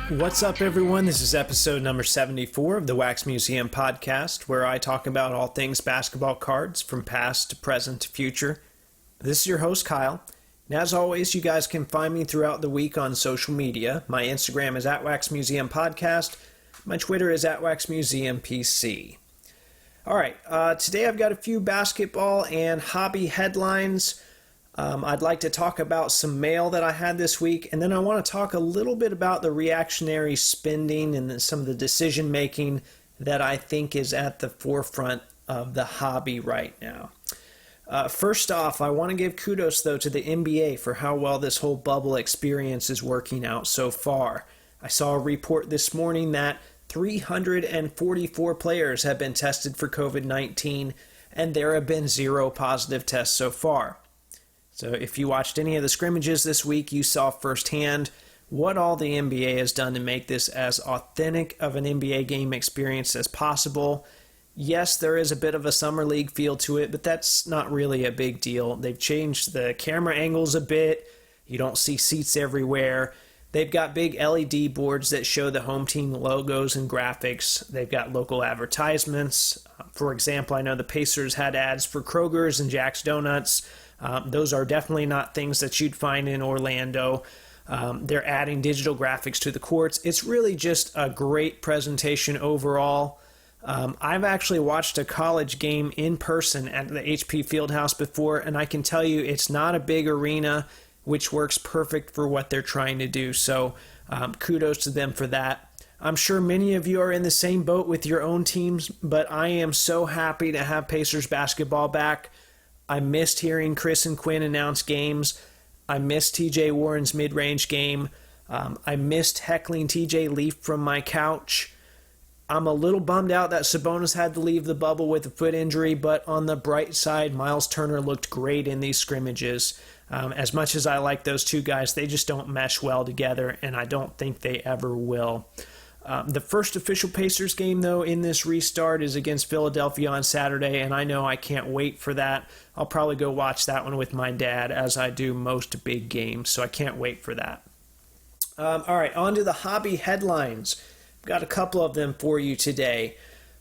What's up, everyone? This is episode number 74 of the Wax Museum podcast, where I talk about all things basketball cards from past to present to future. This is your host, Kyle. And as always, you guys can find me throughout the week on social media. My Instagram is @Wax Museum Podcast. My Twitter is @Wax Museum PC. All right, today I've got a few basketball and hobby headlines. I'd like to talk about some mail that I had this week, and then I want to talk a little bit about the reactionary spending and some of the decision making that I think is at the forefront of the hobby right now. First off, I want to give kudos, though, to the NBA for how well this whole bubble experience is working out so far. I saw a report this morning that 344 players have been tested for COVID-19, and there have been 0 positive tests so far. So if you watched any of the scrimmages this week, you saw firsthand what all the NBA has done to make this as authentic of an NBA game experience as possible. Yes, there is a bit of a summer league feel to it, but that's not really a big deal. They've changed the camera angles a bit. You don't see seats everywhere. They've got big LED boards that show the home team logos and graphics. They've got local advertisements. For example, I know the Pacers had ads for Kroger's and Jack's Donuts. Those are definitely not things that you'd find in Orlando. They're adding digital graphics to the courts. It's really just a great presentation overall. I've actually watched a college game in person at the HP Fieldhouse before, and I can tell you it's not a big arena, which works perfect for what they're trying to do. So kudos to them for that. I'm sure many of you are in the same boat with your own teams, but I am so happy to have Pacers basketball back. I missed hearing Chris and Quinn announce games. I missed TJ Warren's mid-range game. I missed heckling TJ Leaf from my couch. I'm a little bummed out that Sabonis had to leave the bubble with a foot injury, but on the bright side, Miles Turner looked great in these scrimmages. As much as I like those two guys, they just don't mesh well together, and I don't think they ever will. The first official Pacers game, though, in this restart is against Philadelphia on Saturday, and I know I can't wait for that. I'll probably go watch that one with my dad, as I do most big games, so I can't wait for that. All right, on to the hobby headlines. I've got a couple of them for you today.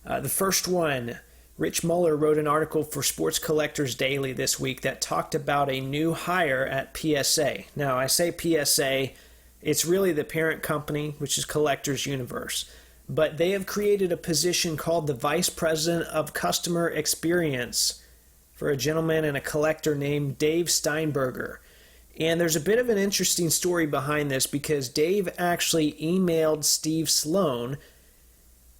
The first one, Rich Muller wrote an article for Sports Collectors Daily this week that talked about a new hire at PSA. Now, I say PSA, it's really the parent company, which is Collectors Universe. But they have created a position called the Vice President of Customer Experience for a gentleman and a collector named Dave Steinberger. And there's a bit of an interesting story behind this because Dave actually emailed Steve Sloan,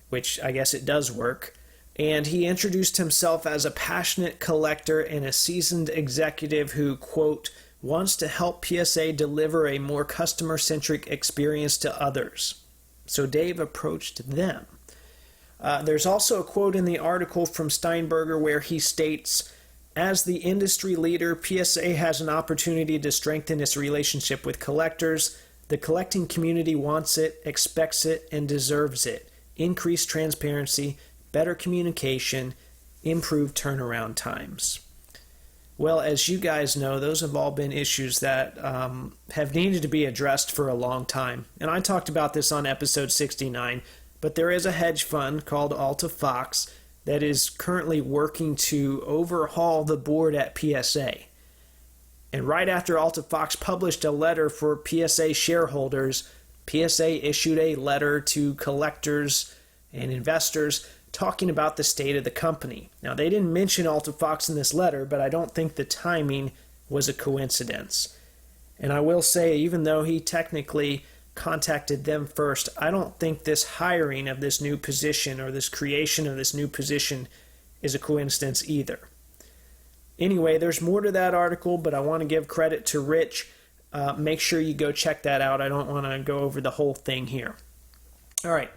which I guess it does work, and he introduced himself as a passionate collector and a seasoned executive who, quote, wants to help PSA deliver a more customer-centric experience to others. So Dave approached them. There's also a quote in the article from Steinberger where he states, as the industry leader, PSA has an opportunity to strengthen its relationship with collectors. The collecting community wants it, expects it, and deserves it. Increased transparency, better communication, improved turnaround times. Well, as you guys know, those have all been issues that have needed to be addressed for a long time. And I talked about this on episode 69, but there is a hedge fund called Alta Fox that is currently working to overhaul the board at PSA. And right after Alta Fox published a letter for PSA shareholders, PSA issued a letter to collectors and investors talking about the state of the company. Now, they didn't mention Alta Fox in this letter, but I don't think the timing was a coincidence. And I will say, even though he technically contacted them first, I don't think this hiring of this new position or this creation of this new position is a coincidence either. Anyway, there's more to that article, but I want to give credit to Rich. Make sure you go check that out. I don't want to go over the whole thing here. All right.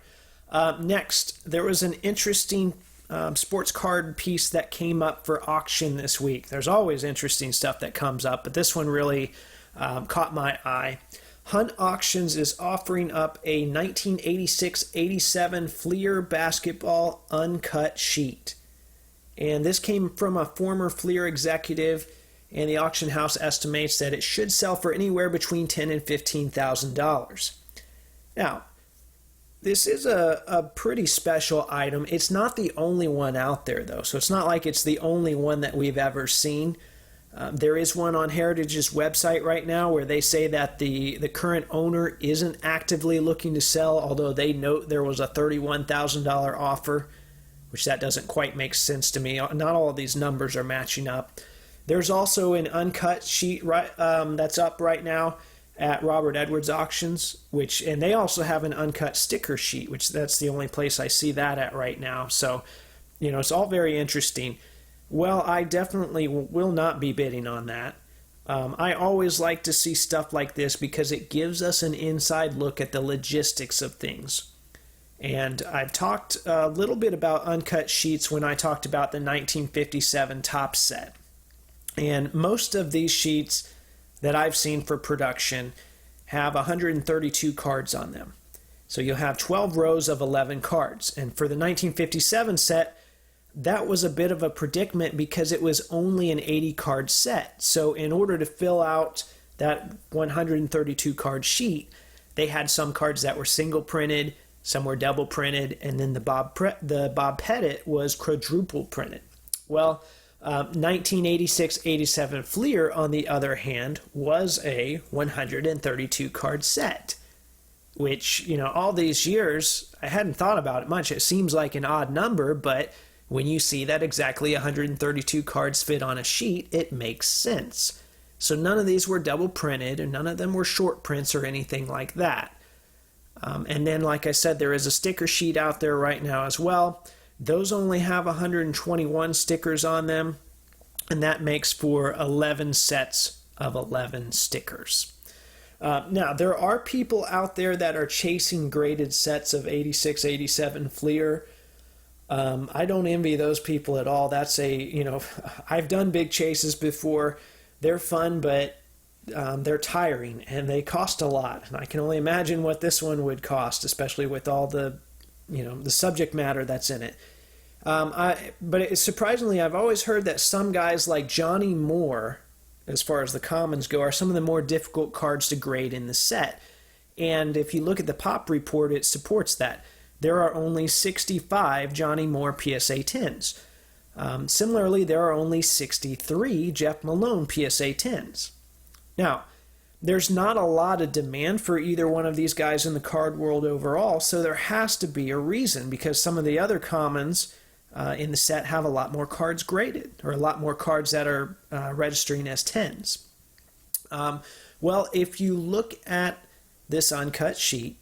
Next, there was an interesting sports card piece that came up for auction this week. There's always interesting stuff that comes up, but this one really caught my eye. Hunt Auctions is offering up a 1986-87 Fleer basketball uncut sheet. And this came from a former Fleer executive, and the auction house estimates that it should sell for anywhere between $10,000 and $15,000. Now, This is a pretty special item. It's not the only one out there, though, so it's not like it's the only one that we've ever seen. There is one on Heritage's website right now where they say that the current owner isn't actively looking to sell, although they note there was a $31,000 offer, which that doesn't quite make sense to me. Not all of these numbers are matching up. There's also an uncut sheet that's up right now at Robert Edwards Auctions, and they also have an uncut sticker sheet, which that's the only place I see that at right now. So, it's all very interesting. Well, I definitely will not be bidding on that. I always like to see stuff like this because it gives us an inside look at the logistics of things. And I've talked a little bit about uncut sheets when I talked about the 1957 top set. And most of these sheets that I've seen for production have 132 cards on them. So you'll have 12 rows of 11 cards. And for the 1957 set, that was a bit of a predicament because it was only an 80 card set. So in order to fill out that 132 card sheet, they had some cards that were single printed, some were double printed, and then the Bob Pettit was quadruple printed. Well, 1986-87 Fleer, on the other hand, was a 132 card set, which, all these years, I hadn't thought about it much. It seems like an odd number, but when you see that exactly 132 cards fit on a sheet, it makes sense. So none of these were double printed, and none of them were short prints or anything like that. And then, like I said, there is a sticker sheet out there right now as well. Those only have 121 stickers on them, and that makes for 11 sets of 11 stickers. Now, there are people out there that are chasing graded sets of 86, 87 Fleer. I don't envy those people at all. That's I've done big chases before. They're fun, but they're tiring, and they cost a lot. And I can only imagine what this one would cost, especially with all the subject matter that's in it. But surprisingly, I've always heard that some guys like Johnny Moore, as far as the commons go, are some of the more difficult cards to grade in the set. And if you look at the Pop Report, it supports that. There are only 65 Johnny Moore PSA 10s. Similarly, there are only 63 Jeff Malone PSA 10s. Now, there's not a lot of demand for either one of these guys in the card world overall, so there has to be a reason, because some of the other commons in the set have a lot more cards graded, or a lot more cards that are registering as 10s. Well, if you look at this uncut sheet,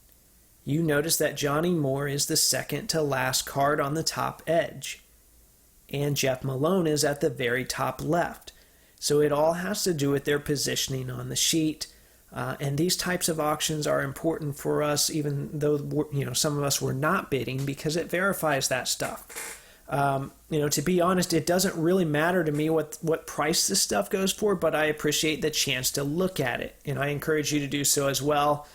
you notice that Johnny Moore is the second to last card on the top edge, and Jeff Malone is at the very top left. So it all has to do with their positioning on the sheet. And these types of auctions are important for us, even though some of us were not bidding, because it verifies that stuff. To be honest, it doesn't really matter to me what price this stuff goes for, but I appreciate the chance to look at it, and I encourage you to do so as well.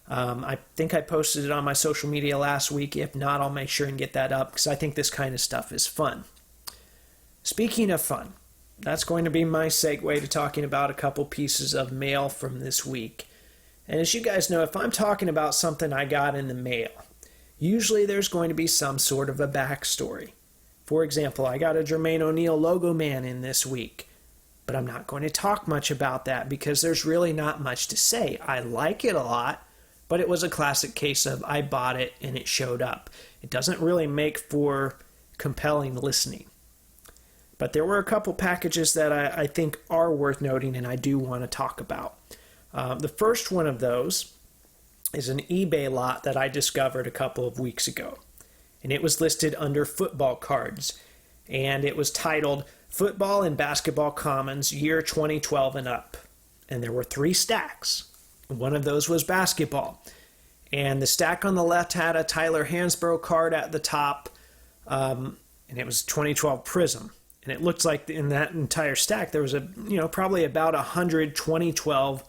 I think I posted it on my social media last week. If not, I'll make sure and get that up, because I think this kind of stuff is fun. Speaking of fun, that's going to be my segue to talking about a couple pieces of mail from this week. And as you guys know, if I'm talking about something I got in the mail, usually there's going to be some sort of a backstory. For example, I got a Jermaine O'Neal Logo Man in this week, but I'm not going to talk much about that because there's really not much to say. I like it a lot, but it was a classic case of I bought it and it showed up. It doesn't really make for compelling listening. But there were a couple packages that I think are worth noting and I do want to talk about. The first one of those is an eBay lot that I discovered a couple of weeks ago. And it was listed under football cards. And it was titled Football and Basketball Commons Year 2012 and Up. And there were 3 stacks. One of those was basketball. And the stack on the left had a Tyler Hansbrough card at the top. And it was 2012 Prism. And it looks like in that entire stack there was probably about 100 2012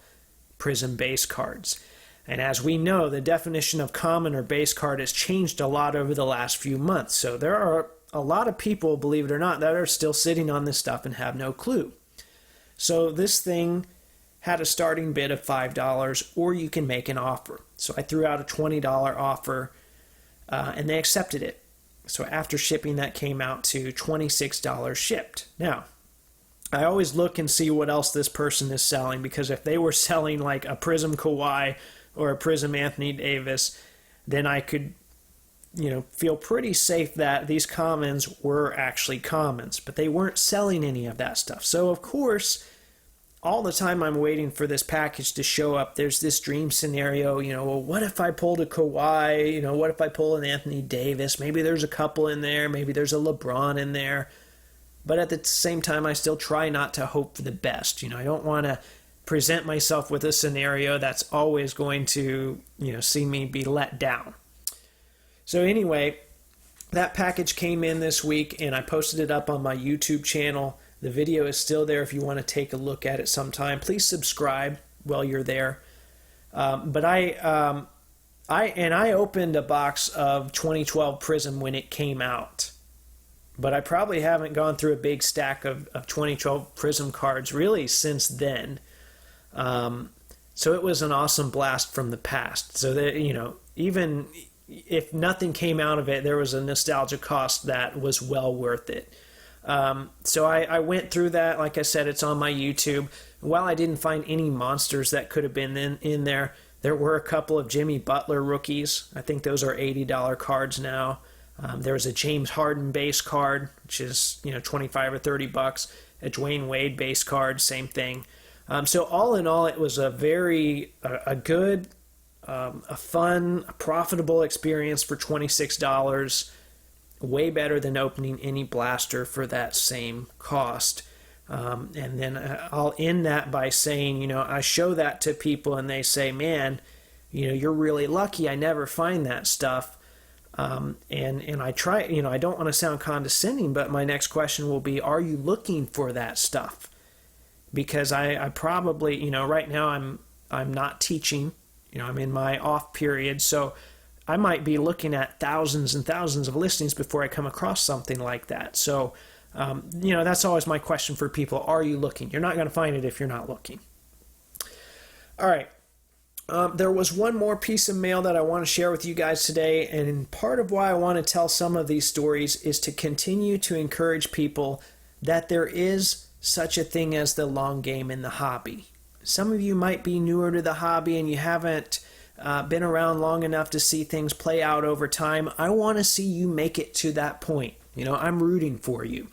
Prism base cards. And as we know, the definition of common or base card has changed a lot over the last few months. So there are a lot of people, believe it or not, that are still sitting on this stuff and have no clue. So this thing had a starting bid of $5, or you can make an offer. So I threw out a $20 offer. and they accepted it. So after shipping, that came out to $26 shipped. Now, I always look and see what else this person is selling, because if they were selling like a Prism Kawhi or a Prism Anthony Davis, then I could, feel pretty safe that these commons were actually commons. But they weren't selling any of that stuff. So, of course, all the time I'm waiting for this package to show up, there's this dream scenario, well, what if I pulled a Kawhi? What if I pull an Anthony Davis? Maybe there's a couple in there. Maybe there's a LeBron in there. But at the same time, I still try not to hope for the best. I don't want to present myself with a scenario that's always going to, see me be let down. So anyway, that package came in this week, and I posted it up on my YouTube channel. The video is still there if you want to take a look at it sometime. Please subscribe while you're there. But I opened a box of 2012 Prism when it came out. But I probably haven't gone through a big stack of 2012 Prism cards really since then. So it was an awesome blast from the past. So that, even if nothing came out of it, there was a nostalgia cost that was well worth it. So I went through that. Like I said, it's on my YouTube. While I didn't find any monsters that could have been in there, there were a couple of Jimmy Butler rookies. I think those are $80 cards now. There was a James Harden base card, which is 25 or $30. A Dwayne Wade base card, same thing. So all in all, it was a good, a fun, a profitable experience for $26. Way better than opening any blaster for that same cost. And then I'll end that by saying, I show that to people and they say, man, you're really lucky. I never find that stuff. And I try, I don't want to sound condescending, but my next question will be, are you looking for that stuff? Because I probably, right now I'm not teaching, I'm in my off period. So I might be looking at thousands and thousands of listings before I come across something like that. So, that's always my question for people. Are you looking? You're not going to find it if you're not looking. All right. There was one more piece of mail that I want to share with you guys today. And part of why I want to tell some of these stories is to continue to encourage people that there is such a thing as the long game in the hobby. Some of you might be newer to the hobby and you haven't been around long enough to see things play out over time. I want to see you make it to that point. I'm rooting for you.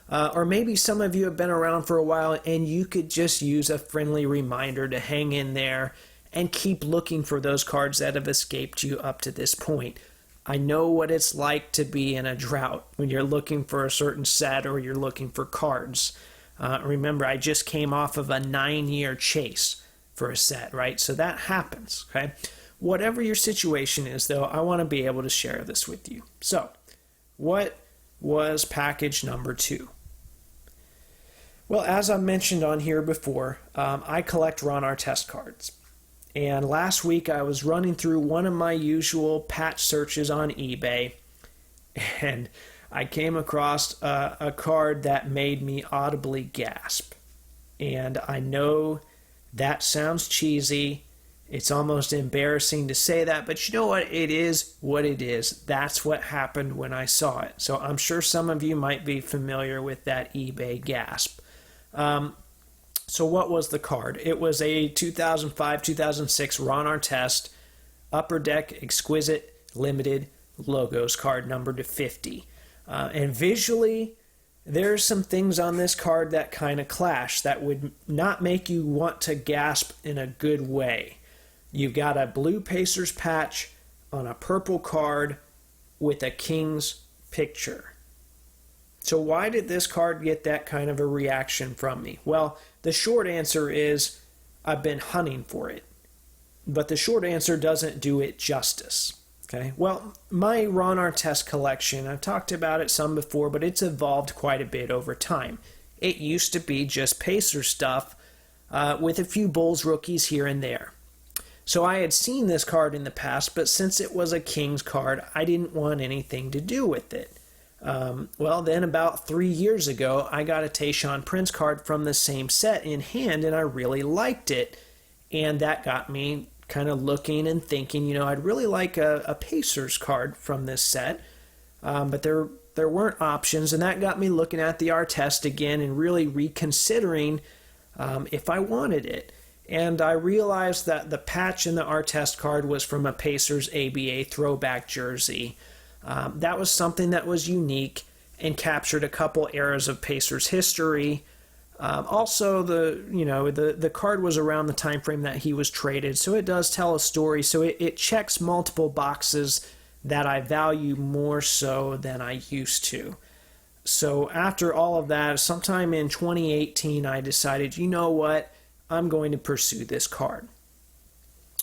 Or maybe some of you have been around for a while and you could just use a friendly reminder to hang in there and keep looking for those cards that have escaped you up to this point. I know what it's like to be in a drought when you're looking for a certain set or you're looking for cards. Remember, I just came off of a 9-year chase for a set, right? So that happens, okay? Whatever your situation is, though, I want to be able to share this with you. So, what was package number 2? Well, as I mentioned on here before, I collect Ron Artest cards. And last week I was running through one of my usual patch searches on eBay, and I came across a card that made me audibly gasp. And I know that sounds cheesy. It's almost embarrassing to say that, but you know what? It is what it is. That's what happened when I saw it. So I'm sure some of you might be familiar with that eBay gasp. So what was the card? It was a 2005-2006 Ron Artest Upper Deck Exquisite Limited Logos card numbered to 50. And visually, there's some things on this card that kind of clash that would not make you want to gasp in a good way. You've got a blue Pacers patch on a purple card with a Kings picture. So why did this card get that kind of a reaction from me? Well, the short answer is I've been hunting for it. But the short answer doesn't do it justice. Okay. Well, my Ron Artest collection, I've talked about it some before, but it's evolved quite a bit over time. It used to be just Pacer stuff with a few Bulls rookies here and there. So I had seen this card in the past, but since it was a Kings card, I didn't want anything to do with it. Well, then about 3 years ago, I got a Tayshaun Prince card from the same set in hand, and I really liked it. And that got me kind of looking and thinking, I'd really like a Pacers card from this set, but there weren't options, and that got me looking at the Artest again and really reconsidering if I wanted it. And I realized that the patch in the Artest card was from a Pacers ABA throwback jersey. That was something that was unique and captured a couple eras of Pacers history. Also, the card was around the time frame that he was traded, so it does tell a story. So it checks multiple boxes that I value more so than I used to. So after all of that, sometime in 2018, I decided, you know what, I'm going to pursue this card.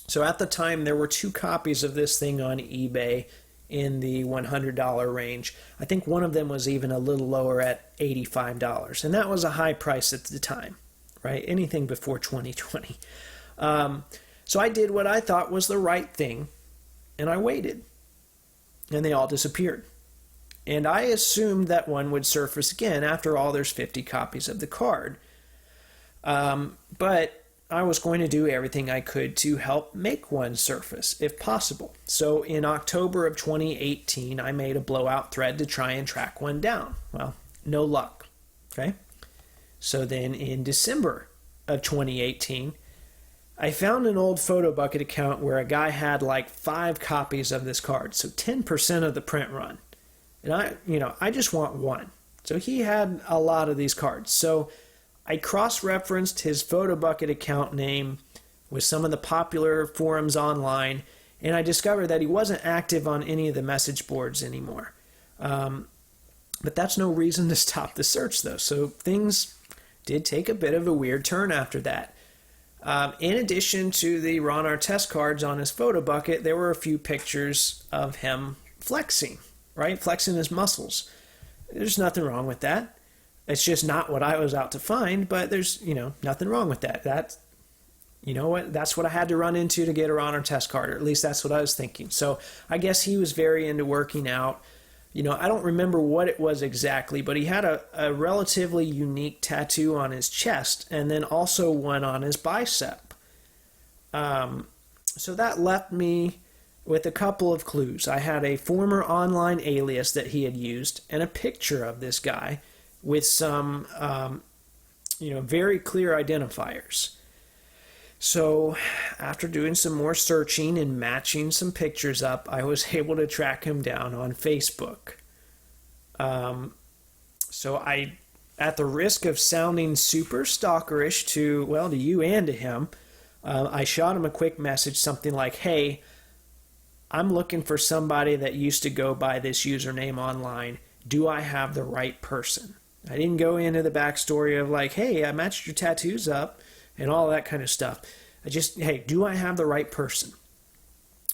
So at the time, there were 2 copies of this thing on eBay in the $100 range. I think one of them was even a little lower at $85, and that was a high price at the time, right? Anything before 2020. So I did what I thought was the right thing, and I waited, and they all disappeared. And I assumed that one would surface again. After all, there's 50 copies of the card. But I was going to do everything I could to help make one surface, if possible. So in October of 2018, I made a blowout thread to try and track one down. Well, no luck. Okay. So then in December of 2018, I found an old PhotoBucket account where a guy had like 5 copies of this card, so 10% of the print run. And I just want one. So he had a lot of these cards. So I cross-referenced his PhotoBucket account name with some of the popular forums online, and I discovered that he wasn't active on any of the message boards anymore. But that's no reason to stop the search, though. So things did take a bit of a weird turn after that. In addition to the Ron Artest cards on his PhotoBucket, there were a few pictures of him flexing, right? Flexing his muscles. There's nothing wrong with that. It's just not what I was out to find, but there's, nothing wrong with that. That's what I had to run into to get a Ron Artest card, or at least that's what I was thinking. So I guess he was very into working out. I don't remember what it was exactly, but he had a relatively unique tattoo on his chest and then also one on his bicep. So that left me with a couple of clues. I had a former online alias that he had used and a picture of this guy with some, very clear identifiers. So after doing some more searching and matching some pictures up, I was able to track him down on Facebook. So I, at the risk of sounding super stalkerish to you and to him, I shot him a quick message, something like, hey, I'm looking for somebody that used to go by this username online. Do I have the right person? I didn't go into the backstory of like, hey, I matched your tattoos up and all that kind of stuff. Hey, do I have the right person?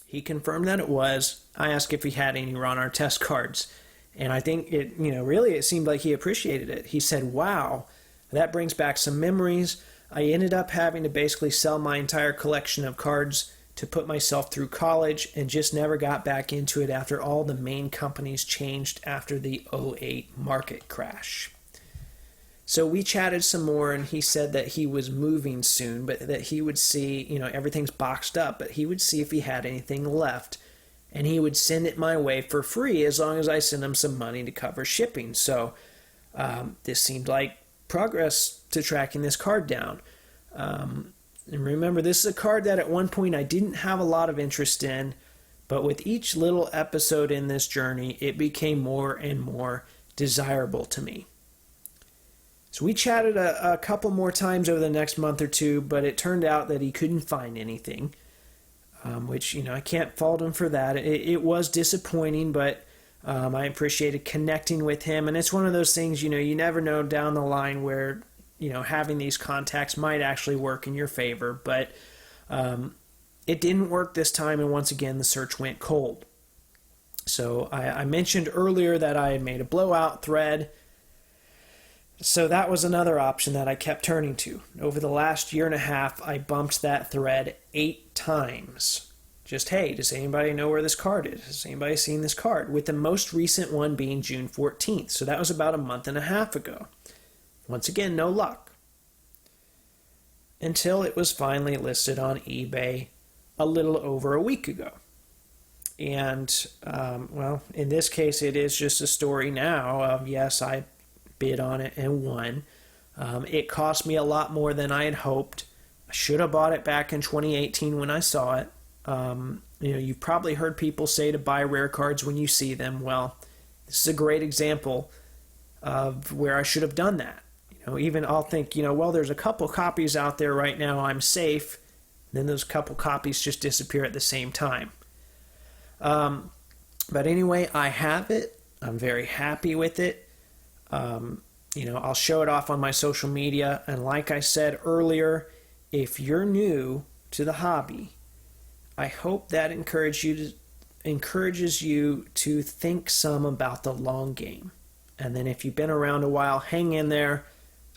He confirmed that it was. I asked if he had any Ron Artest cards. And I think it seemed like he appreciated it. He said, wow, that brings back some memories. I ended up having to basically sell my entire collection of cards to put myself through college and just never got back into it after all the main companies changed after the '08 market crash. So we chatted some more, and he said that he was moving soon, but that he would see, everything's boxed up, but he would see if he had anything left, and he would send it my way for free as long as I sent him some money to cover shipping. So this seemed like progress to tracking this card down. And remember, this is a card that at one point I didn't have a lot of interest in, but with each little episode in this journey, it became more and more desirable to me. So we chatted a couple more times over the next month or two, but it turned out that he couldn't find anything, which, I can't fault him for that. It was disappointing, but I appreciated connecting with him. And it's one of those things, you never know down the line where, having these contacts might actually work in your favor. But it didn't work this time, and once again, the search went cold. So I mentioned earlier that I had made a blowout thread. So that was another option that I kept turning to. Over the last year and a half, I bumped that thread 8 times. Just, hey, does anybody know where this card is? Has anybody seen this card? With the most recent one being June 14th. So that was about a month and a half ago. Once again, no luck. Until it was finally listed on eBay a little over a week ago. And, in this case, it is just a story now of, yes, I bid on it and won. It cost me a lot more than I had hoped. I should have bought it back in 2018 when I saw it. You've probably heard people say to buy rare cards when you see them. Well, this is a great example of where I should have done that. Even I'll think, there's a couple copies out there right now, I'm safe. Then those couple copies just disappear at the same time. But anyway, I have it. I'm very happy with it. I'll show it off on my social media. And like I said earlier, if you're new to the hobby, I hope that encourages you to think some about the long game. And then if you've been around a while, hang in there.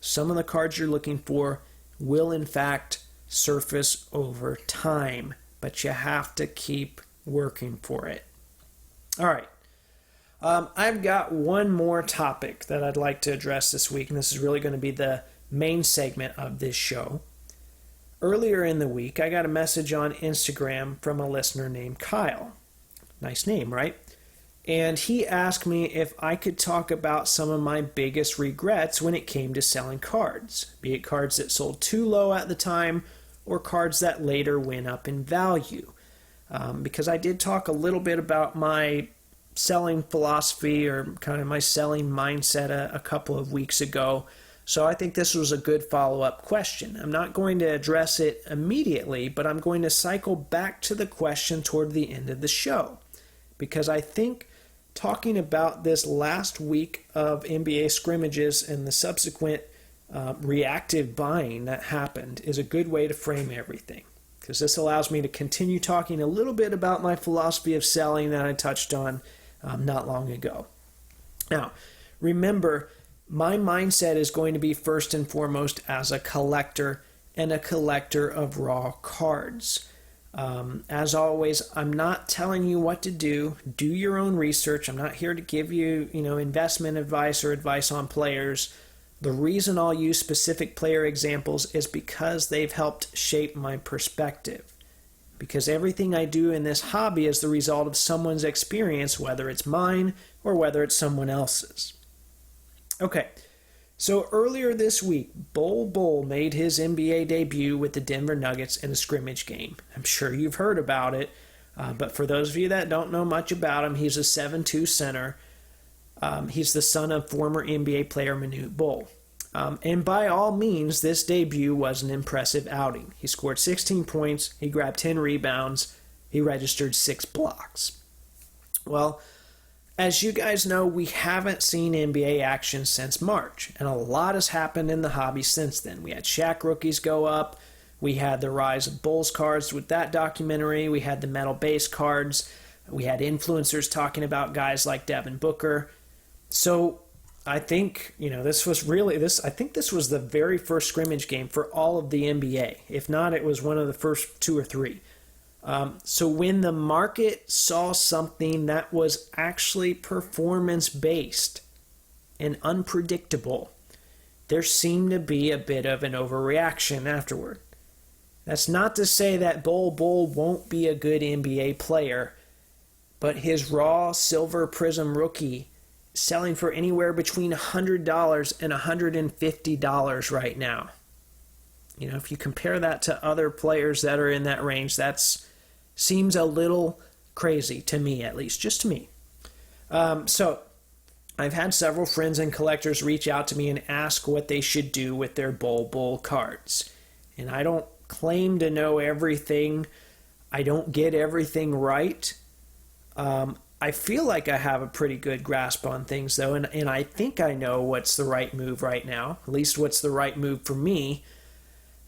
Some of the cards you're looking for will in fact surface over time, but you have to keep working for it. All right. I've got one more topic that I'd like to address this week, and this is really going to be the main segment of this show. Earlier in the week, I got a message on Instagram from a listener named Kyle. Nice name, right? And he asked me if I could talk about some of my biggest regrets when it came to selling cards, be it cards that sold too low at the time or cards that later went up in value. Because I did talk a little bit about my selling philosophy or kind of my selling mindset a couple of weeks ago. So I think this was a good follow-up question. I'm not going to address it immediately, but I'm going to cycle back to the question toward the end of the show. Because I think talking about this last week of NBA scrimmages and the subsequent reactive buying that happened is a good way to frame everything. Because this allows me to continue talking a little bit about my philosophy of selling that I touched on not long ago. Now, remember, my mindset is going to be first and foremost as a collector and a collector of raw cards. As always, I'm not telling you what to do. Do your own research. I'm not here to give you, investment advice or advice on players. The reason I'll use specific player examples is because they've helped shape my perspective. Because everything I do in this hobby is the result of someone's experience, whether it's mine or whether it's someone else's. Okay, so earlier this week, Bull made his NBA debut with the Denver Nuggets in a scrimmage game. I'm sure you've heard about it, but for those of you that don't know much about him, he's a 7'2 center. He's the son of former NBA player Manute Bol. And by all means, this debut was an impressive outing. He scored 16 points, he grabbed 10 rebounds, he registered 6 blocks. Well, as you guys know, we haven't seen NBA action since March, and a lot has happened in the hobby since then. We had Shaq rookies go up, we had the rise of Bulls cards with that documentary, we had the metal base cards, we had influencers talking about guys like Devin Booker. So I think, this was the very first scrimmage game for all of the NBA. If not, it was one of the first 2 or 3. So when the market saw something that was actually performance-based and unpredictable, there seemed to be a bit of an overreaction afterward. That's not to say that Bol won't be a good NBA player, but his raw silver prism rookie selling for anywhere between $100 and $150 right now. If you compare that to other players that are in that range, that seems a little crazy to me, at least, just to me. So I've had several friends and collectors reach out to me and ask what they should do with their Bull cards. And I don't claim to know everything. I don't get everything right. I feel like I have a pretty good grasp on things, though, and I think I know what's the right move right now, at least what's the right move for me.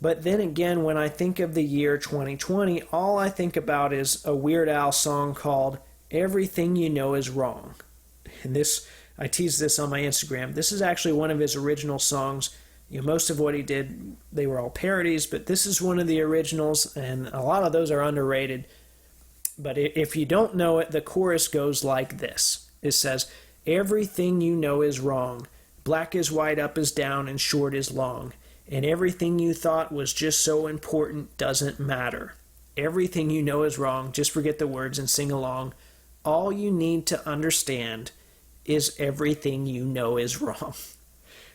But then again, when I think of the year 2020, all I think about is a Weird Al song called Everything You Know Is Wrong. And I teased this on my Instagram. This is actually one of his original songs. Most of what he did, they were all parodies, but this is one of the originals, and a lot of those are underrated. But if you don't know it, the chorus goes like this. It says, everything you know is wrong. Black is white, up is down, and short is long. And everything you thought was just so important doesn't matter. everything you know is wrong. Just forget the words and sing along. All you need to understand is everything you know is wrong.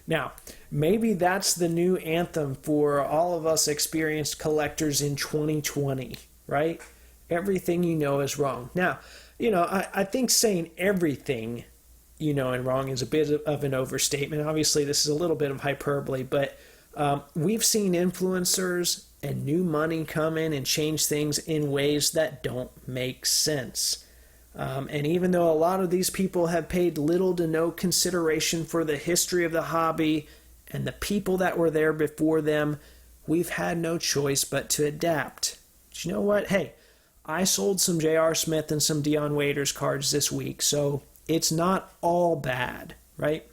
Now, maybe that's the new anthem for all of us experienced collectors in 2020, right? Everything you know is wrong. Now, I think saying everything you know and wrong is a bit of an overstatement. Obviously, this is a little bit of hyperbole, but we've seen influencers and new money come in and change things in ways that don't make sense. And even though a lot of these people have paid little to no consideration for the history of the hobby and the people that were there before them, we've had no choice but to adapt. But you know what? Hey, I sold some J.R. Smith and some Dion Waiters cards this week, so it's not all bad, right?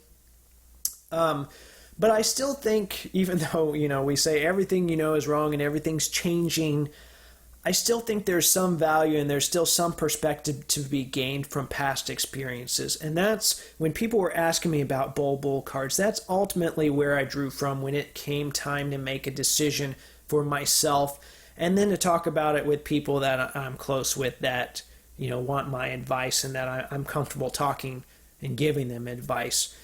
But I still think, even though, we say everything you know is wrong and everything's changing, I still think there's some value and there's still some perspective to be gained from past experiences. And that's when people were asking me about Bull cards, that's ultimately where I drew from when it came time to make a decision for myself and then to talk about it with people that I'm close with that, want my advice and that I'm comfortable talking and giving them advice.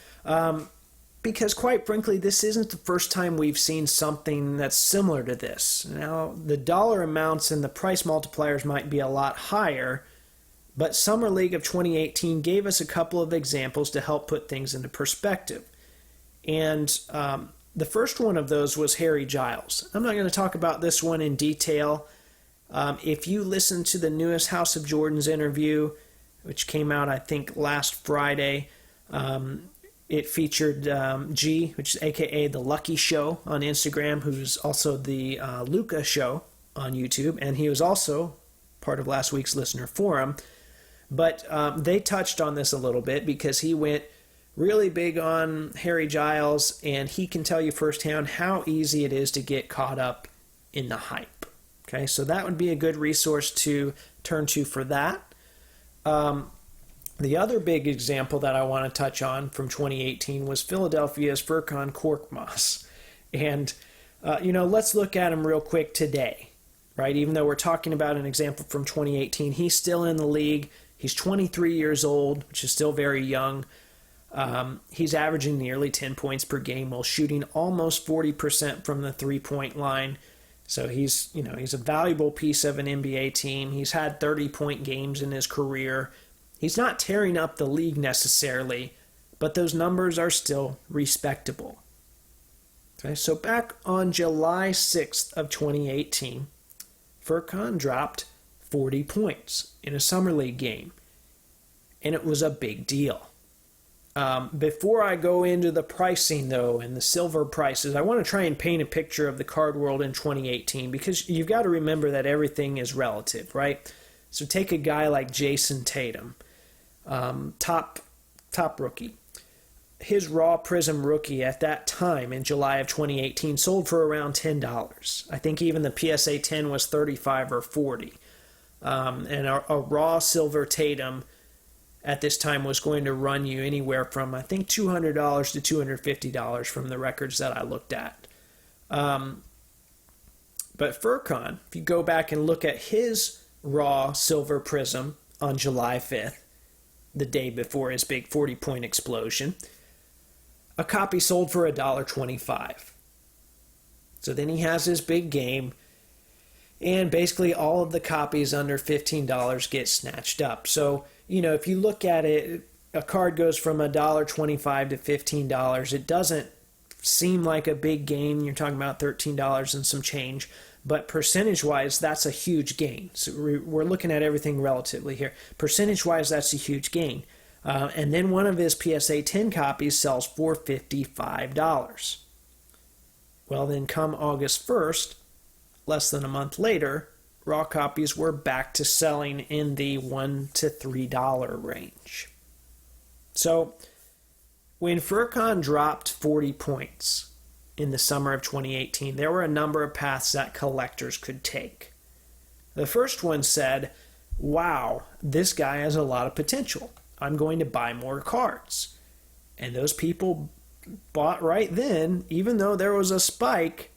Because quite frankly, this isn't the first time we've seen something that's similar to this. Now, the dollar amounts and the price multipliers might be a lot higher, but Summer League of 2018 gave us a couple of examples to help put things into perspective. And the first one of those was Harry Giles. I'm not going to talk about this one in detail. If you listen to the newest House of Jordans interview, which came out, I think, last Friday, it featured G, which is a.k.a. The Lucky Show on Instagram, who's also the Luca Show on YouTube, and he was also part of last week's listener forum. But they touched on this a little bit because he went really big on Harry Giles, and he can tell you firsthand how easy it is to get caught up in the hype. Okay, so that would be a good resource to turn to for that. The other big example that I want to touch on from 2018 was Philadelphia's Furkhan Korkmaz. And, let's look at him real quick today, right? Even though we're talking about an example from 2018, he's still in the league. He's 23 years old, which is still very young. He's averaging nearly 10 points per game while shooting almost 40% from the three-point line. So he's a valuable piece of an NBA team. He's had 30-point games in his career. He's not tearing up the league necessarily, but those numbers are still respectable. Okay, so back on July 6th of 2018, Furkhan dropped 40 points in a Summer League game, and it was a big deal. Before I go into the pricing, though, and the silver prices, I want to try and paint a picture of the card world in 2018 because you've got to remember that everything is relative, right? So take a guy like Jason Tatum. Top rookie. His raw Prism rookie at that time in July of 2018 sold for around $10. I think even the PSA 10 was $35 or $40. And a raw silver Tatum at this time was going to run you anywhere from, I think, $200 to $250 from the records that I looked at. But Furkhan, if you go back and look at his raw silver Prism on July 5th, the day before his big 40-point explosion, a copy sold for $1.25. So then he has his big game, and basically all of the copies under $15 get snatched up. So, if you look at it, a card goes from $1.25 to $15. It doesn't seem like a big gain. You're talking about $13 and some change. But percentage-wise, that's a huge gain. So we're looking at everything relatively here. Percentage-wise, that's a huge gain. And then one of his PSA 10 copies sells for $55. Well, then come August 1st, less than a month later, raw copies were back to selling in the $1 to $3 range. So when Furkhan dropped 40 points in the summer of 2018, there were a number of paths that collectors could take. The first one said, wow, this guy has a lot of potential. I'm going to buy more cards. And those people bought right then, even though there was a spike,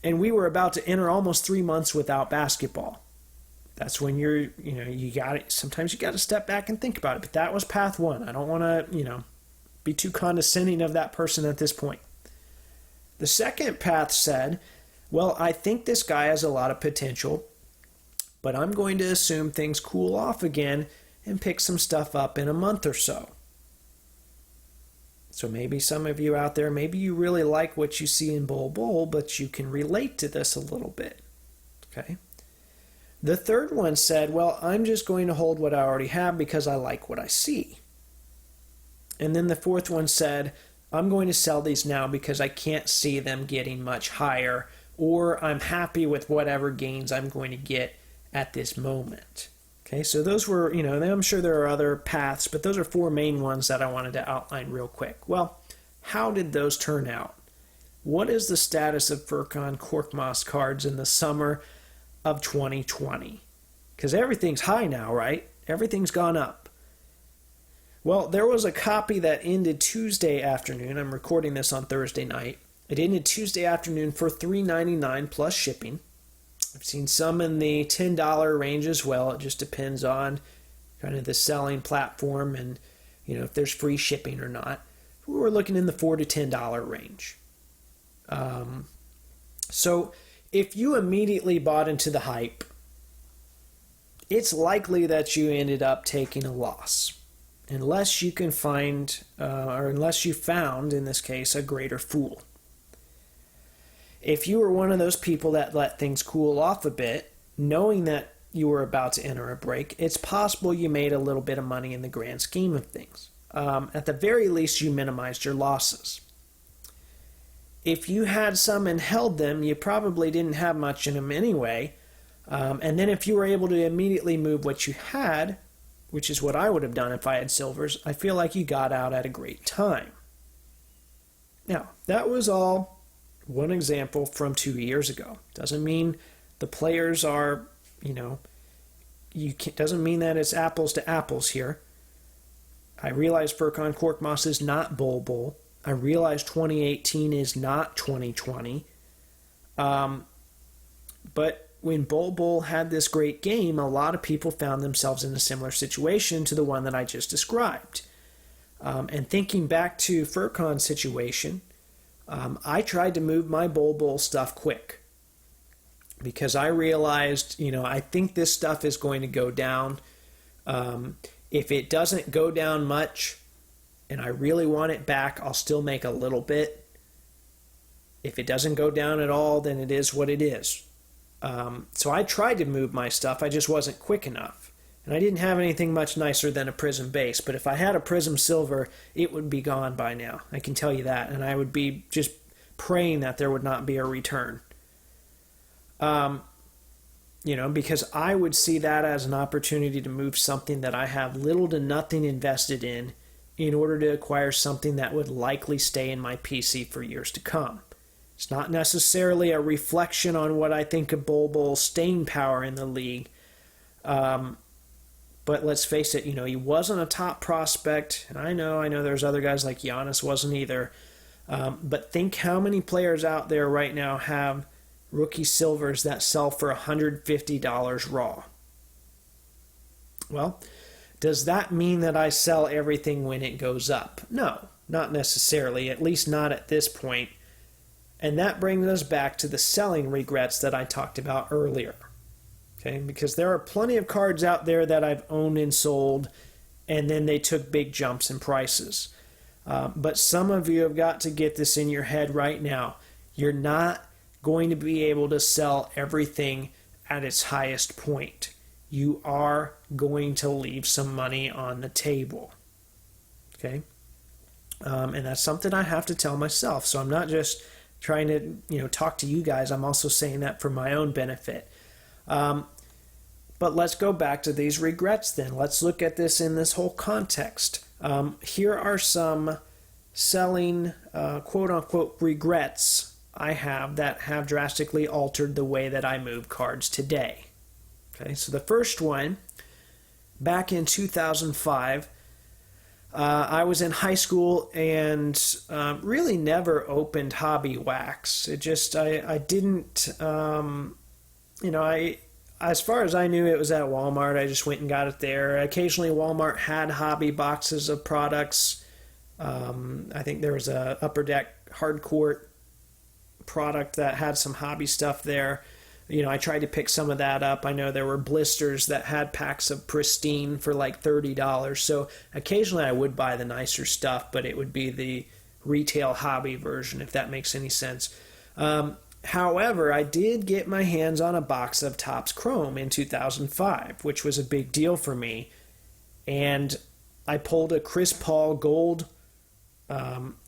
and we were about to enter almost 3 months without basketball. That's when sometimes you got to step back and think about it. But that was path one. I don't want to, be too condescending of that person at this point. The second path said, well, I think this guy has a lot of potential, but I'm going to assume things cool off again and pick some stuff up in a month or so. So maybe some of you out there, maybe you really like what you see in Bol, but you can relate to this a little bit. Okay. The third one said, well, I'm just going to hold what I already have because I like what I see. And then the fourth one said, I'm going to sell these now because I can't see them getting much higher, or I'm happy with whatever gains I'm going to get at this moment. Okay, so those were, I'm sure there are other paths, but those are four main ones that I wanted to outline real quick. Well, how did those turn out? What is the status of Furkhan Korkmaz cards in the summer of 2020? Because everything's high now, right? Everything's gone up. Well, there was a copy that ended Tuesday afternoon. I'm recording this on Thursday night. It ended Tuesday afternoon for $3.99 plus shipping. I've seen some in the $10 range as well. It just depends on kind of the selling platform and, if there's free shipping or not. We were looking in the $4 to $10 range. So if you immediately bought into the hype, it's likely that you ended up taking a loss. Unless you can find, or unless you found, in this case, a greater fool. If you were one of those people that let things cool off a bit, knowing that you were about to enter a break, it's possible you made a little bit of money in the grand scheme of things. At the very least, you minimized your losses. If you had some and held them, you probably didn't have much in them anyway. And then if you were able to immediately move what you had, which is what I would have done if I had silvers, I feel like you got out at a great time. Now, that was all one example from 2 years ago. Doesn't mean the players are, doesn't mean that it's apples to apples here. I realize Furkhan Korkmaz is not Bol. I realize 2018 is not 2020. But when Bol had this great game, a lot of people found themselves in a similar situation to the one that I just described. And thinking back to Furkhan's situation, I tried to move my Bol stuff quick because I realized, I think this stuff is going to go down. If it doesn't go down much and I really want it back, I'll still make a little bit. If it doesn't go down at all, then it is what it is. So I tried to move my stuff. I just wasn't quick enough. And I didn't have anything much nicer than a Prism base. But if I had a Prism Silver, it would be gone by now. I can tell you that. And I would be just praying that there would not be a return. Because I would see that as an opportunity to move something that I have little to nothing invested in order to acquire something that would likely stay in my PC for years to come. It's not necessarily a reflection on what I think of Bol's staying power in the league. But let's face it, he wasn't a top prospect. And I know there's other guys like Giannis wasn't either. But think how many players out there right now have rookie silvers that sell for $150 raw. Well, does that mean that I sell everything when it goes up? No, not necessarily, at least not at this point. And that brings us back to the selling regrets that I talked about earlier. Okay, because there are plenty of cards out there that I've owned and sold, and then they took big jumps in prices. But some of you have got to get this in your head right now. You're not going to be able to sell everything at its highest point. You are going to leave some money on the table. Okay? And that's something I have to tell myself. So I'm not just trying to talk to you guys. I'm also saying that for my own benefit. But let's go back to these regrets then. Let's look at this in this whole context. Here are some selling quote-unquote regrets I have that have drastically altered the way that I move cards today. Okay, so the first one, back in 2005, I was in high school and really never opened hobby wax. It just, I didn't, as far as I knew, it was at Walmart. I just went and got it there. Occasionally, Walmart had hobby boxes of products. I think there was a Upper Deck Hardcourt product that had some hobby stuff there. I tried to pick some of that up. I know there were blisters that had packs of Pristine for like $30. So occasionally I would buy the nicer stuff, but it would be the retail hobby version, if that makes any sense. However, I did get my hands on a box of Topps Chrome in 2005, which was a big deal for me. And I pulled a Chris Paul Gold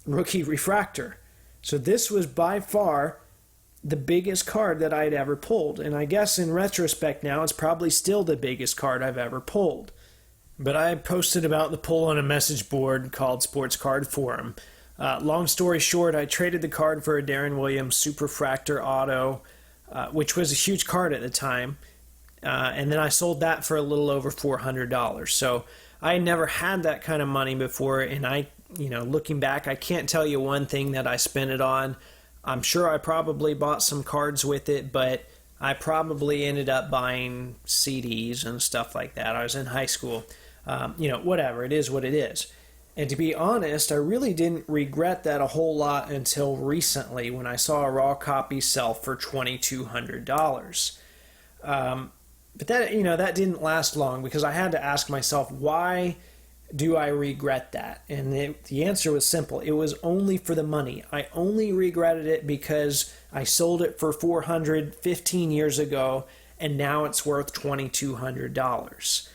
rookie refractor. So this was by far the biggest card that I'd ever pulled. And I guess in retrospect now, it's probably still the biggest card I've ever pulled. But I posted about the pull on a message board called Sports Card Forum. Long story short, I traded the card for a Darren Williams Superfractor Auto, which was a huge card at the time. And then I sold that for a little over $400. So I had never had that kind of money before. And looking back, I can't tell you one thing that I spent it on. I'm sure I probably bought some cards with it, but I probably ended up buying CDs and stuff like that. I was in high school. Whatever. It is what it is. And to be honest, I really didn't regret that a whole lot until recently when I saw a raw copy sell for $2,200. But that didn't last long because I had to ask myself, why do I regret that? And the answer was simple. It was only for the money. I only regretted it because I sold it for $400 15 years ago, and now it's worth $2,200.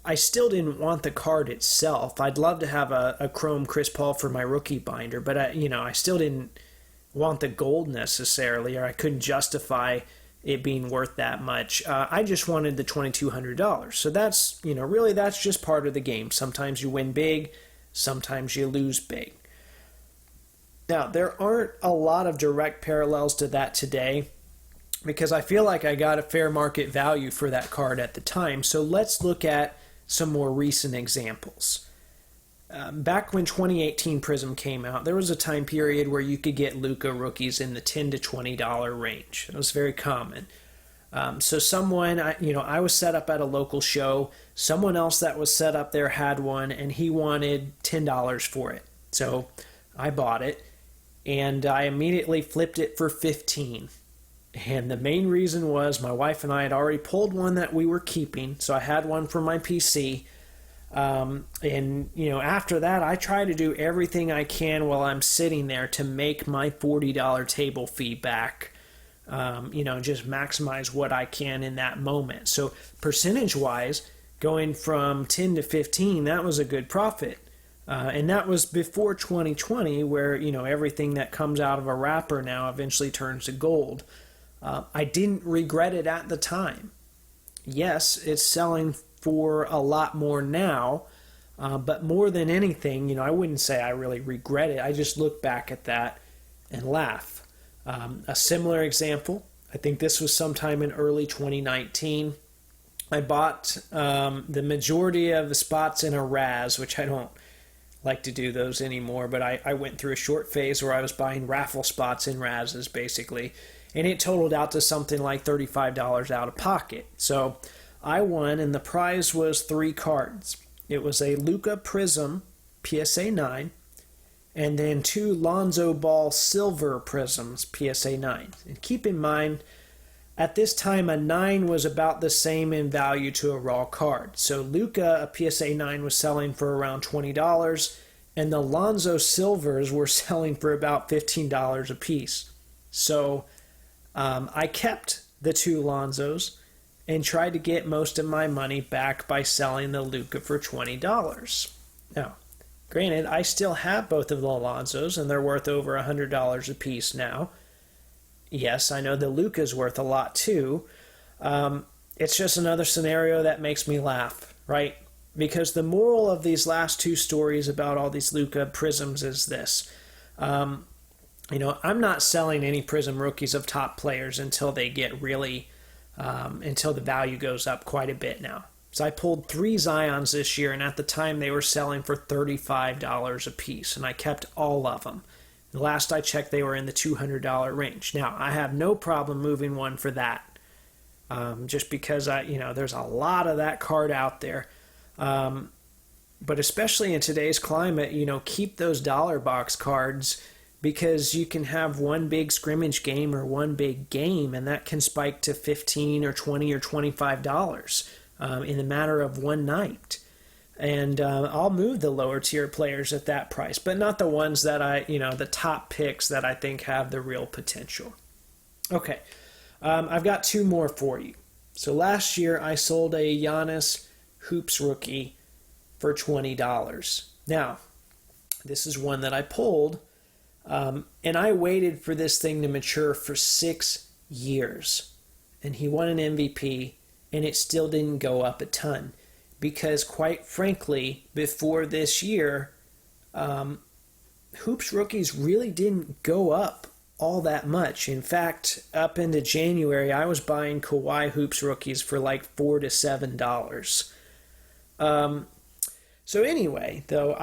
I still didn't want the card itself. I'd love to have a chrome Chris Paul for my rookie binder, but I still didn't want the gold necessarily, or I couldn't justify it being worth that much. I just wanted the $2,200. So that's, really that's just part of the game. Sometimes you win big, sometimes you lose big. Now, there aren't a lot of direct parallels to that today because I feel like I got a fair market value for that card at the time. So let's look at some more recent examples. Back when 2018 Prism came out, there was a time period where you could get Luka rookies in the $10 to $20 range. It was very common. So someone, I was set up at a local show. Someone else that was set up there had one, and he wanted $10 for it. So I bought it, and I immediately flipped it for $15. And the main reason was my wife and I had already pulled one that we were keeping, so I had one for my PC. After that, I try to do everything I can while I'm sitting there to make my $40 table fee back. Just maximize what I can in that moment. So percentage-wise, going from 10 to 15, that was a good profit. And that was before 2020, where, everything that comes out of a wrapper now eventually turns to gold. I didn't regret it at the time. Yes, it's selling for a lot more now, but more than anything, I wouldn't say I really regret it. I just look back at that and laugh. A similar example, I think this was sometime in early 2019. I bought the majority of the spots in a Raz, which I don't like to do those anymore, but I went through a short phase where I was buying raffle spots in Razes, basically, and it totaled out to something like $35 out of pocket. So I won, and the prize was 3 cards. It was a Luka Prism PSA 9, and then 2 Lonzo Ball Silver Prisms PSA 9. And keep in mind, at this time, a 9 was about the same in value to a raw card. So Luka, a PSA 9, was selling for around $20, and the Lonzo Silvers were selling for about $15 a piece. So I kept the 2 Lonzos and tried to get most of my money back by selling the Luka for $20. Now, granted, I still have both of the Alonzos, and they're worth over $100 a piece now. Yes, I know the Luka's worth a lot too. It's just another scenario that makes me laugh, right? Because the moral of these last 2 stories about all these Luka Prisms is this. I'm not selling any Prism rookies of top players until they get really... until the value goes up quite a bit now. So I pulled 3 Zions this year, and at the time they were selling for $35 a piece, and I kept all of them. The last I checked, they were in the $200 range. Now, I have no problem moving one for that, just because there's a lot of that card out there. But especially in today's climate, keep those dollar box cards, because you can have one big scrimmage game or one big game, and that can spike to $15 or $20 or $25 in a matter of one night. And I'll move the lower tier players at that price, but not the ones that the top picks that I think have the real potential. Okay, I've got 2 more for you. So last year I sold a Giannis Hoops rookie for $20. Now, this is one that I pulled, and I waited for this thing to mature for 6 years. And he won an MVP, and it still didn't go up a ton. Because quite frankly, before this year, Hoops rookies really didn't go up all that much. In fact, up into January, I was buying Kawhi Hoops rookies for like $4 to $7. So anyway, though,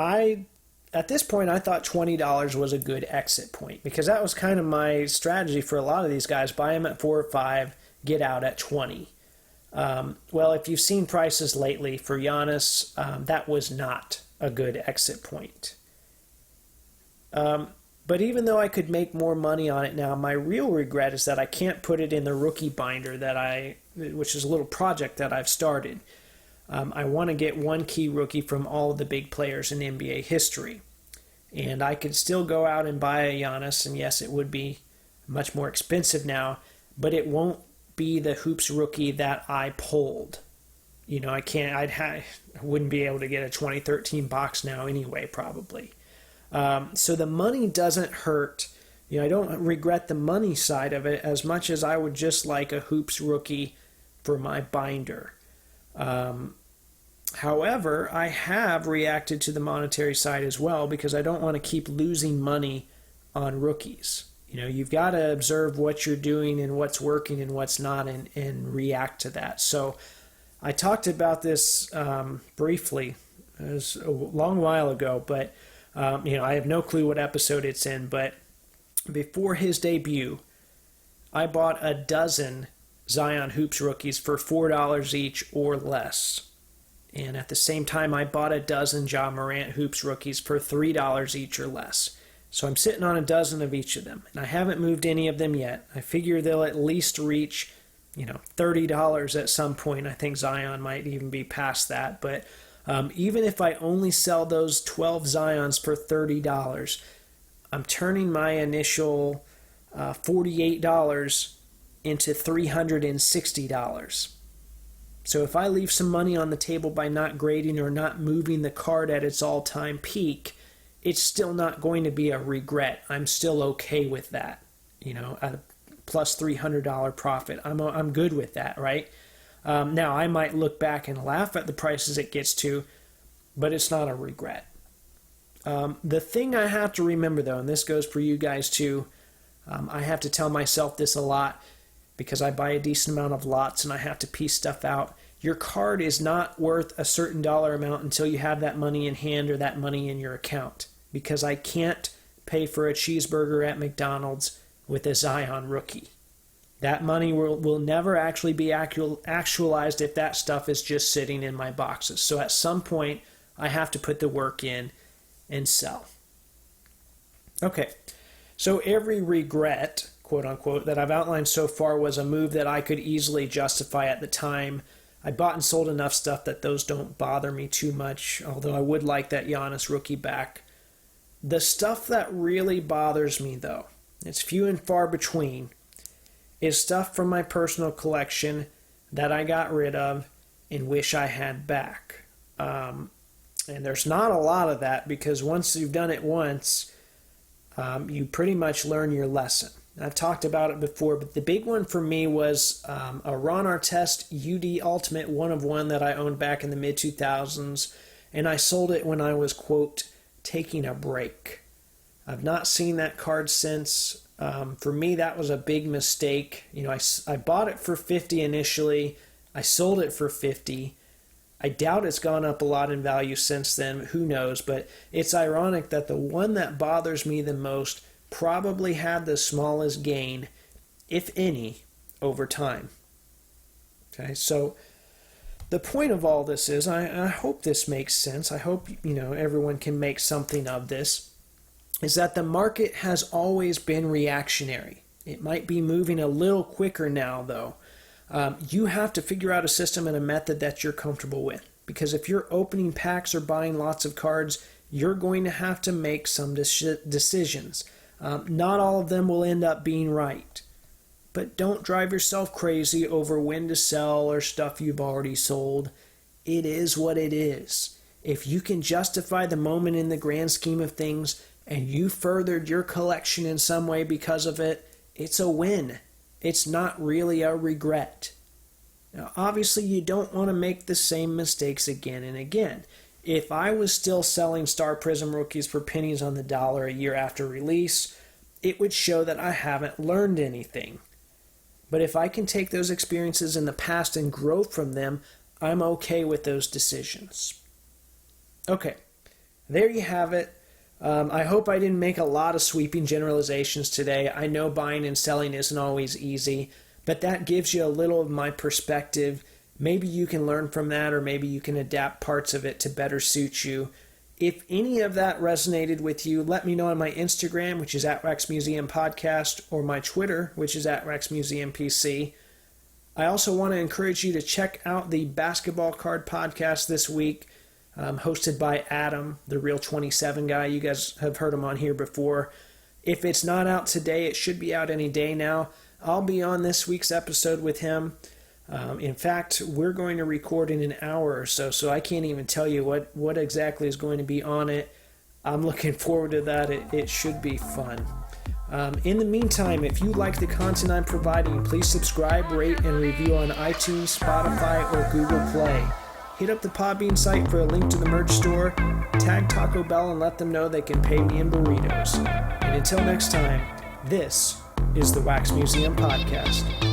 at this point, I thought $20 was a good exit point, because that was kind of my strategy for a lot of these guys. Buy them at 4 or 5, get out at 20. Well, if you've seen prices lately for Giannis, that was not a good exit point. But even though I could make more money on it now, my real regret is that I can't put it in the rookie binder which is a little project that I've started. I want to get one key rookie from all of the big players in NBA history. And I could still go out and buy a Giannis, and yes, it would be much more expensive now, but it won't be the Hoops rookie that I pulled. I wouldn't be able to get a 2013 box now anyway, probably. So the money doesn't hurt. I don't regret the money side of it as much as I would just like a Hoops rookie for my binder. However, I have reacted to the monetary side as well, because I don't want to keep losing money on rookies. You've got to observe what you're doing and what's working and what's not, and react to that. So I talked about this briefly. It was a long while ago, but I have no clue what episode it's in. But before his debut, I bought a dozen Zion Hoops rookies for $4 each or less. And at the same time, I bought a dozen Ja Morant Hoops rookies for $3 each or less. So I'm sitting on a dozen of each of them, and I haven't moved any of them yet. I figure they'll at least reach, $30 at some point. I think Zion might even be past that. But even if I only sell those 12 Zions for $30, I'm turning my initial $48 into $360. So if I leave some money on the table by not grading or not moving the card at its all-time peak, it's still not going to be a regret. I'm still okay with that. At a plus $300 profit, I'm good with that, right? Now, I might look back and laugh at the prices it gets to, but it's not a regret. The thing I have to remember, though, and this goes for you guys too, I have to tell myself this a lot because I buy a decent amount of lots and I have to piece stuff out. Your card is not worth a certain dollar amount until you have that money in hand or that money in your account, because I can't pay for a cheeseburger at McDonald's with a Zion rookie. That money will never actually be actualized if that stuff is just sitting in my boxes. So at some point, I have to put the work in and sell. Okay, so every regret, quote unquote, that I've outlined so far was a move that I could easily justify at the time. I bought and sold enough stuff that those don't bother me too much, although I would like that Giannis rookie back. The stuff that really bothers me, though, it's few and far between, is stuff from my personal collection that I got rid of and wish I had back. And there's not a lot of that, because once you've done it once, you pretty much learn your lesson. I've talked about it before, but the big one for me was a Ron Artest UD Ultimate 1-of-1 that I owned back in the mid-2000s, and I sold it when I was, quote, taking a break. I've not seen that card since. For me, that was a big mistake. I bought it for $50 initially. I sold it for $50. I doubt it's gone up a lot in value since then. Who knows? But it's ironic that the one that bothers me the most probably had the smallest gain, if any, over time. Okay, so the point of all this is, I hope this makes sense. I hope everyone can make something of this. Is that the market has always been reactionary. It might be moving a little quicker now, though. You have to figure out a system and a method that you're comfortable with. Because if you're opening packs or buying lots of cards, you're going to have to make some decisions. Not all of them will end up being right. But don't drive yourself crazy over when to sell or stuff you've already sold. It is what it is. If you can justify the moment in the grand scheme of things and you furthered your collection in some way because of it, it's a win. It's not really a regret. Now, obviously, you don't want to make the same mistakes again and again. If I was still selling Star Prism rookies for pennies on the dollar a year after release, it would show that I haven't learned anything. But if I can take those experiences in the past and grow from them, I'm okay with those decisions. Okay, there you have it. I hope I didn't make a lot of sweeping generalizations today. I know buying and selling isn't always easy, but that gives you a little of my perspective. Maybe you can learn from that, or maybe you can adapt parts of it to better suit you. If any of that resonated with you, let me know on my Instagram, which is @RexMuseumPodcast, or my Twitter, which is @RexMuseumPC. I also want to encourage you to check out the basketball card podcast this week, hosted by Adam, the Real 27 guy. You guys have heard him on here before. If it's not out today, it should be out any day now. I'll be on this week's episode with him. In fact, we're going to record in an hour or so I can't even tell you what exactly is going to be on it. I'm looking forward to that. It should be fun. In the meantime, if you like the content I'm providing, please subscribe, rate, and review on iTunes, Spotify, or Google Play. Hit up the Podbean site for a link to the merch store, tag Taco Bell and let them know they can pay me in burritos. And until next time, this is the Wax Museum Podcast.